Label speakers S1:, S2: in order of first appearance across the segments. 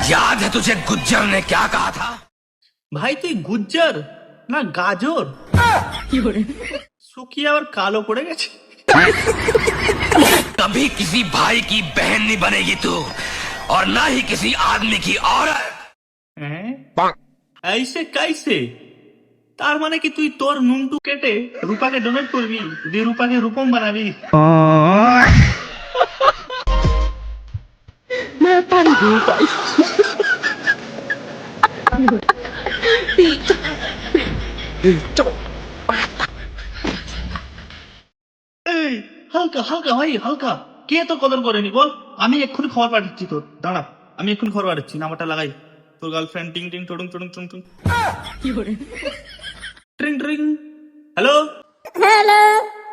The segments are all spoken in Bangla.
S1: याद है तुझे गुज्जर ने क्या कहा था?
S2: ভাই তুই গুজ্জার না গাজর? শুকিয়ে আবার কালো পড়ে গেছে।
S1: कभी किसी भाई की बहन नहीं बनेगी तू, और ना ही किसी आदमी की औरत।
S2: হ্যাঁ ऐसे कैसे? তার মানে কি তুই তোর নুনটু কেটে রূপাকে ডোনেট করবি, দিয়ে রূপাকে রূপম বানাবি? এই হালকা হালকা ভাই হালকা, কে তো কদর করেনি বল? আমি এক্ষুনি খবর পাঠাচ্ছি তোর, দাঁড়া আমি এক্ষুনি খবর পাঠাচ্ছি, নাম্বারটা লাগাই। তোর গার্লফ্রেন্ড টিং টিং টুডুং টুডুং টুং টুং ট্রিং ট্রিং। হ্যালো
S3: হ্যালো,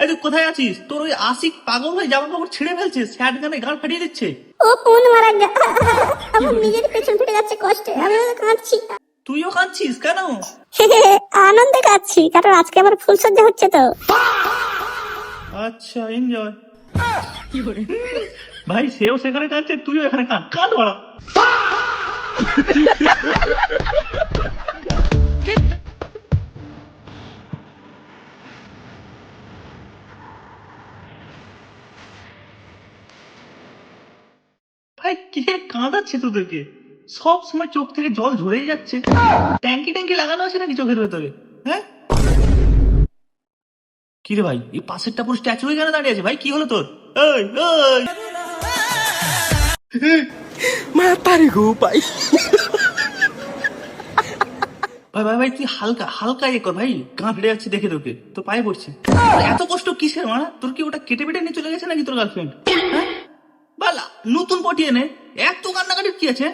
S2: এই তুই কোথায় আছিস? তোর ওই আশিক পাগল হয়ে জামা কাপড় ছিঁড়ে ফেলছে, স্যাড গানে গাল ফাটিয়ে দিচ্ছে।
S3: ও কোন মারা আমার নিজের পেছন ফিরে যাচ্ছে কষ্টে, আমি কাঁদছি।
S2: তুইও কাঁদছিস কেন?
S3: আনন্দে কাঁদছি, কারণ আজকে আমার ফুলসজ্জা হচ্ছে তো।
S2: আচ্ছা এনজয়। ভাই সেও সেখানে কাঁদছে, তুইও এখানে কাঁদ, কাঁদ বাড়া। ভাই কে কাঁদাচ্ছে তোদেরকে? সব সময় চোখ থেকে জল ঝরেই যাচ্ছে। ট্যাঙ্কি ট্যাঙ্কি লাগানো আছে নাকি চোখের ভেতরে? হ্যাঁ কি রে ভাই, এই পাশেরটা পুরো স্ট্যাচু হয়ে কেন দাঁড়িয়ে আছে? ভাই কি হলো তোর? ওই ওই
S4: Matarin ko pa.
S2: ভাই ভাই ভাই তুই হালকা হালকা ইয়ে কর ভাই, গা ফিরে যাচ্ছে দেখে তোকে, তো পায়ে পড়ছে। এত কষ্ট কিসের মারা? তোর কি ওটা কেটে বেটে নিয়ে চলে গেছে নাকি তোর গার্লফ্রেন্ড? হ্যাঁ বালা নতুন পটিয়ে নে, এত কান্নাকাটির কি আছে?